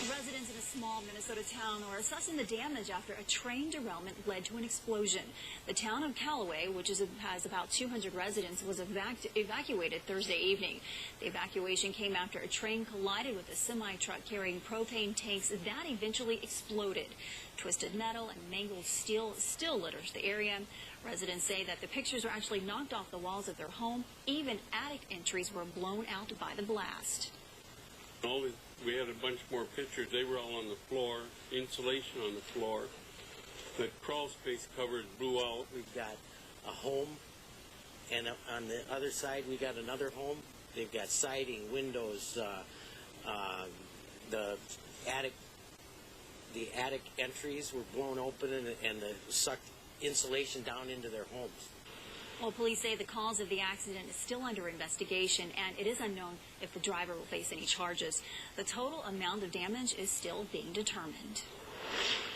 Residents in a small Minnesota town are assessing the damage after a train derailment led to an explosion. The town of Callaway, which has about 200 residents, was evacuated Thursday evening. The evacuation came after a train collided with a semi-truck carrying propane tanks that eventually exploded. Twisted metal and mangled steel still litters the area. Residents say that the pictures were actually knocked off the walls of their home. Even attic entries were blown out by the blast. We had a bunch more pictures. They were all on the floor, insulation on the floor. The crawl space covers blew out. We've got a home, and on the other side we got another home. They've got siding, windows, the attic entries were blown open and sucked insulation down into their homes. Well, police say the cause of the accident is still under investigation, and it is unknown if the driver will face any charges. The total amount of damage is still being determined.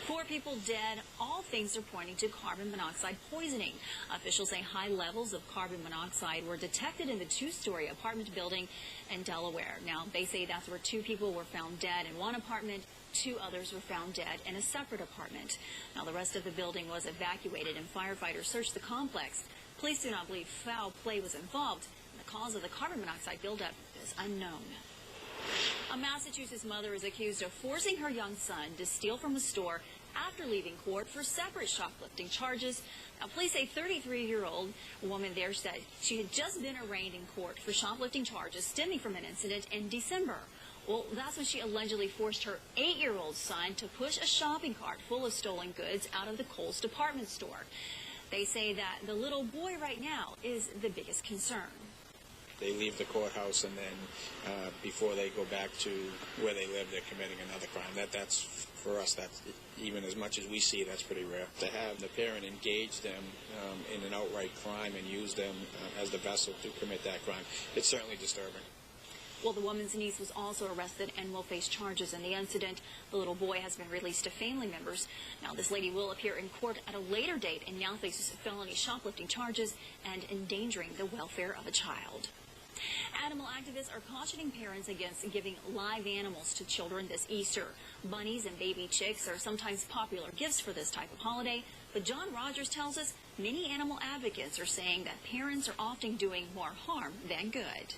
4 people dead. All things are pointing to carbon monoxide poisoning. Officials say high levels of carbon monoxide were detected in the 2-story apartment building in Delaware. Now, they say that's where 2 people were found dead in one apartment. 2 others were found dead in a separate apartment. Now, the rest of the building was evacuated and firefighters searched the complex. Police do not believe foul play was involved. The cause of the carbon monoxide buildup is unknown. A Massachusetts mother is accused of forcing her young son to steal from a store after leaving court for separate shoplifting charges. Now, police say 33-year-old woman there said she had just been arraigned in court for shoplifting charges stemming from an incident in December. Well, that's when she allegedly forced her 8-year-old son to push a shopping cart full of stolen goods out of the Kohl's department store. They say that the little boy right now is the biggest concern. They leave the courthouse and then before they go back to where they live, they're committing another crime. That's for us, that's even as much as we see, that's pretty rare. To have the parent engage them in an outright crime and use them as the vessel to commit that crime, it's certainly disturbing. Well, the woman's niece was also arrested and will face charges in the incident. The little boy has been released to family members. Now, this lady will appear in court at a later date and now faces felony shoplifting charges and endangering the welfare of a child. Animal activists are cautioning parents against giving live animals to children this Easter. Bunnies and baby chicks are sometimes popular gifts for this type of holiday, but John Rogers tells us many animal advocates are saying that parents are often doing more harm than good.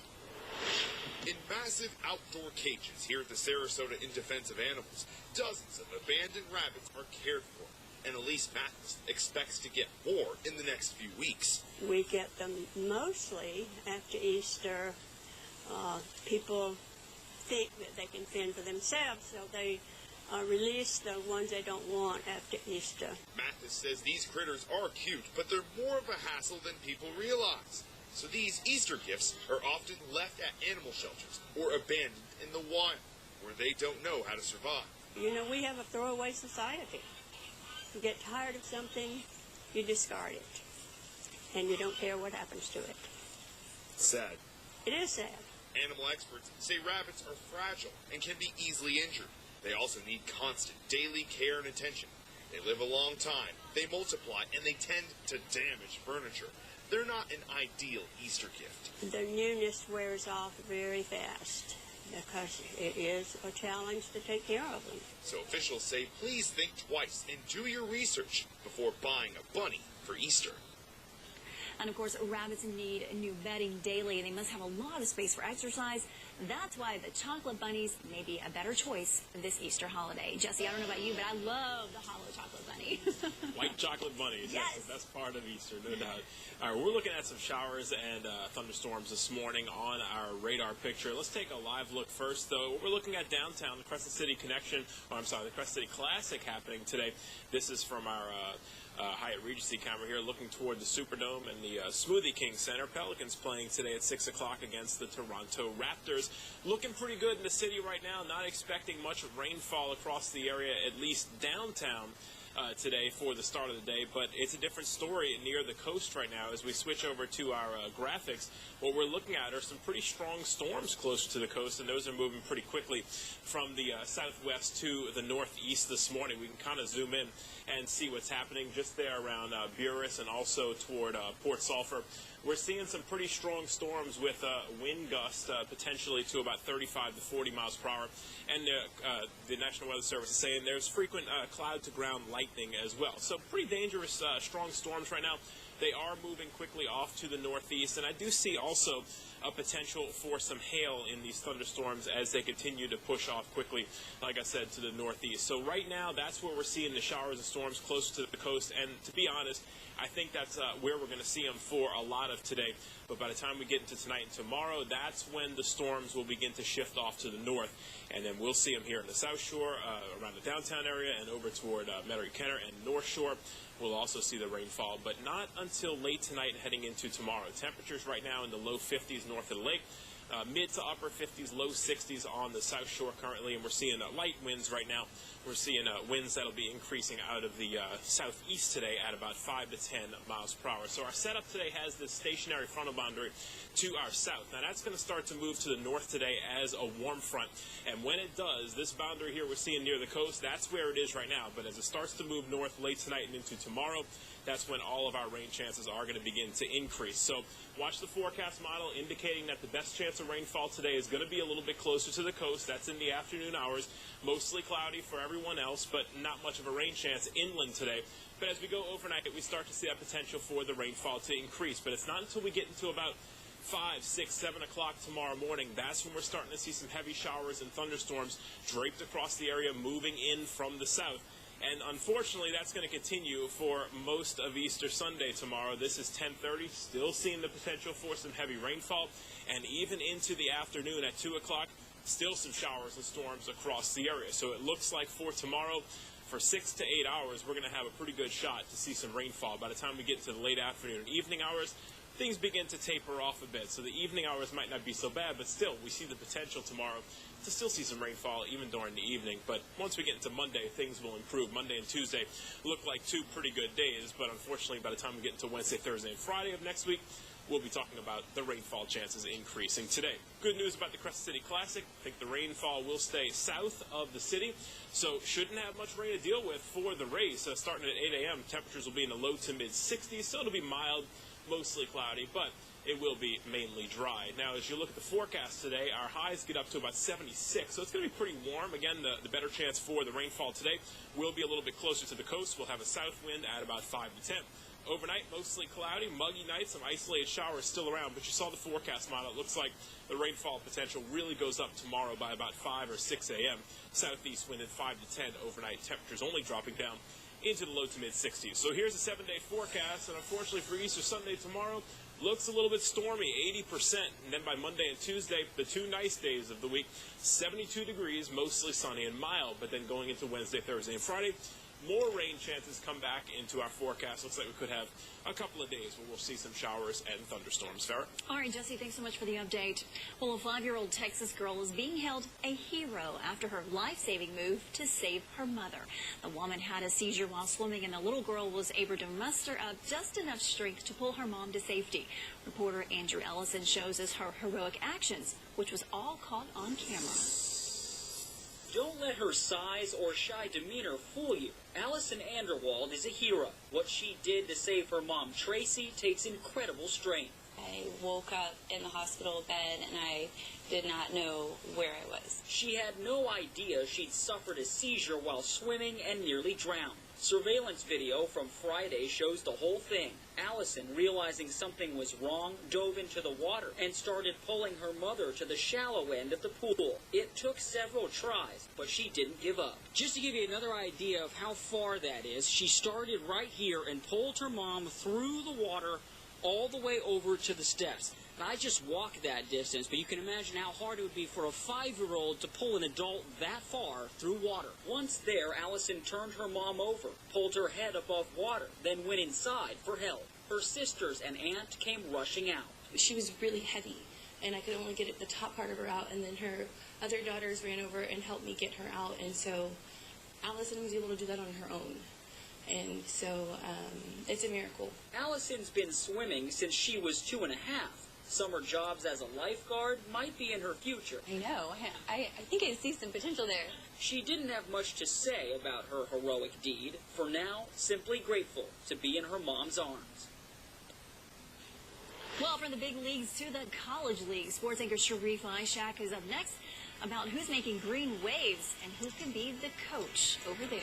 In massive outdoor cages here at the Sarasota In Defense of Animals, dozens of abandoned rabbits are cared for, and Elise Mathis expects to get more in the next few weeks. We get them mostly after Easter. People think that they can fend for themselves, so they release the ones they don't want after Easter. Mathis says these critters are cute, but they're more of a hassle than people realize. So these Easter gifts are often left at animal shelters or abandoned in the wild, where they don't know how to survive. You know, we have a throwaway society. You get tired of something, you discard it, and you don't care what happens to it. Sad. It is sad. Animal experts say rabbits are fragile and can be easily injured. They also need constant daily care and attention. They live a long time, they multiply, and they tend to damage furniture. They're not an ideal Easter gift. The newness wears off very fast because it is a challenge to take care of them. So officials say please think twice and do your research before buying a bunny for Easter. And of course, rabbits need new bedding daily. They must have a lot of space for exercise. That's why the chocolate bunnies may be a better choice this Easter holiday. Jesse, I don't know about you, but I love the hollow chocolate bunny. White chocolate bunnies. Yes. That's the best part of Easter, no doubt. All right, we're looking at some showers and thunderstorms this morning on our radar picture. Let's take a live look first, though. We're looking at downtown, the Crescent City Connection, the Crescent City Classic happening today. This is from our Hyatt Regency camera here, looking toward the Superdome and the Smoothie King Center. Pelicans playing today at 6 o'clock against the Toronto Raptors. Looking pretty good in the city right now. Not expecting much rainfall across the area, at least downtown today for the start of the day, but it's a different story near the coast right now. As we switch over to our graphics, what we're looking at are some pretty strong storms closer to the coast, and those are moving pretty quickly from the southwest to the northeast this morning. We can kind of zoom in and see what's happening just there around Buras and also toward Port Sulphur. we're seeing some pretty strong storms with wind gusts potentially to about 35 to 40 miles per hour. And the National Weather Service is saying there's frequent cloud-to-ground lightning as well. So pretty dangerous, strong storms right now. They are moving quickly off to the northeast, and I do see also a potential for some hail in these thunderstorms as they continue to push off quickly, like I said, to the northeast. So right now, that's where we're seeing the showers and storms closer to the coast, and to be honest, I think that's where we're going to see them for a lot of today. But by the time we get into tonight and tomorrow, that's when the storms will begin to shift off to the north. And then we'll see them here in the South Shore, around the downtown area, and over toward Metairie-Kenner and North Shore. We'll also see the rainfall, but not until late tonight and heading into tomorrow. Temperatures right now in the low 50s north of the lake. Mid to upper 50s, low 60s on the South Shore currently, and we're seeing light winds right now. We're seeing winds that'll be increasing out of the southeast today at about 5 to 10 miles per hour. So our setup today has this stationary frontal boundary to our south. Now that's going to start to move to the north today as a warm front, and when it does, this boundary here we're seeing near the coast, that's where it is right now. But as it starts to move north late tonight and into tomorrow, that's when all of our rain chances are going to begin to increase. So watch the forecast model indicating that the best chance of rainfall today is going to be a little bit closer to the coast. That's in the afternoon hours. Mostly cloudy for everyone else, but not much of a rain chance inland today. But as we go overnight, we start to see that potential for the rainfall to increase. But it's not until we get into about 5, 6, 7 o'clock tomorrow morning, that's when we're starting to see some heavy showers and thunderstorms draped across the area, moving in from the south. And unfortunately, that's going to continue for most of Easter Sunday tomorrow. This is 10:30, still seeing the potential for some heavy rainfall. And even into the afternoon at 2 o'clock, still some showers and storms across the area. So it looks like for tomorrow, for 6 to 8 hours, we're going to have a pretty good shot to see some rainfall. By the time we get to the late afternoon and evening hours, things begin to taper off a bit. So the evening hours might not be so bad, but still, we see the potential tomorrow to still see some rainfall even during the evening. But once we get into Monday, things will improve. Monday and Tuesday look like two pretty good days, but unfortunately, by the time we get into Wednesday, Thursday, and Friday of next week, we'll be talking about the rainfall chances increasing today. Good news about the Crescent City Classic. I think the rainfall will stay south of the city, so shouldn't have much rain to deal with for the race. Starting at 8 a.m., temperatures will be in the low to mid-60s, so it'll be mild, mostly cloudy, but it will be mainly dry. Now, as you look at the forecast today, our highs get up to about 76, so it's going to be pretty warm. Again, the better chance for the rainfall today will be a little bit closer to the coast. We'll have a south wind at about 5 to 10. Overnight, mostly cloudy, muggy nights, some isolated showers still around, but you saw the forecast model. It looks like the rainfall potential really goes up tomorrow by about 5 or 6 a.m. Southeast wind at 5 to 10 overnight. Temperatures only dropping down into the low to mid-60s. So here's a 7-day forecast, and unfortunately for Easter Sunday tomorrow, looks a little bit stormy, 80%. And then by Monday and Tuesday, the two nice days of the week, 72 degrees, mostly sunny and mild. But then going into Wednesday, Thursday, and Friday, more rain chances come back into our forecast. Looks like we could have a couple of days where we'll see some showers and thunderstorms. Farrah? All right, Jesse, thanks so much for the update. Well, a 5-year-old Texas girl is being hailed a hero after her life-saving move to save her mother. The woman had a seizure while swimming, and the little girl was able to muster up just enough strength to pull her mom to safety. Reporter Andrew Ellison shows us her heroic actions, which was all caught on camera. Don't let her size or shy demeanor fool you. Allison Anderwald is a hero. What she did to save her mom, Tracy, takes incredible strength. I woke up in the hospital bed and I did not know where I was. She had no idea she'd suffered a seizure while swimming and nearly drowned. Surveillance video from Friday shows the whole thing. Allison, realizing something was wrong, dove into the water and started pulling her mother to the shallow end of the pool. It took several tries, but she didn't give up. Just to give you another idea of how far that is, she started right here and pulled her mom through the water all the way over to the steps. And I just walked that distance, but you can imagine how hard it would be for a 5-year-old to pull an adult that far through water. Once there, Allison turned her mom over, pulled her head above water, then went inside for help. Her sisters and aunt came rushing out. She was really heavy, and I could only get the top part of her out, and then her other daughters ran over and helped me get her out, and so Allison was able to do that on her own. And so it's a miracle. Allison's been swimming since she was 2.5. Summer jobs as a lifeguard might be in her future. I know. I think I see some potential there. She didn't have much to say about her heroic deed. For now, simply grateful to be in her mom's arms. Well, from the big leagues to the college league, sports anchor Sharif Ishak is up next about who's making green waves and who can be the coach over there.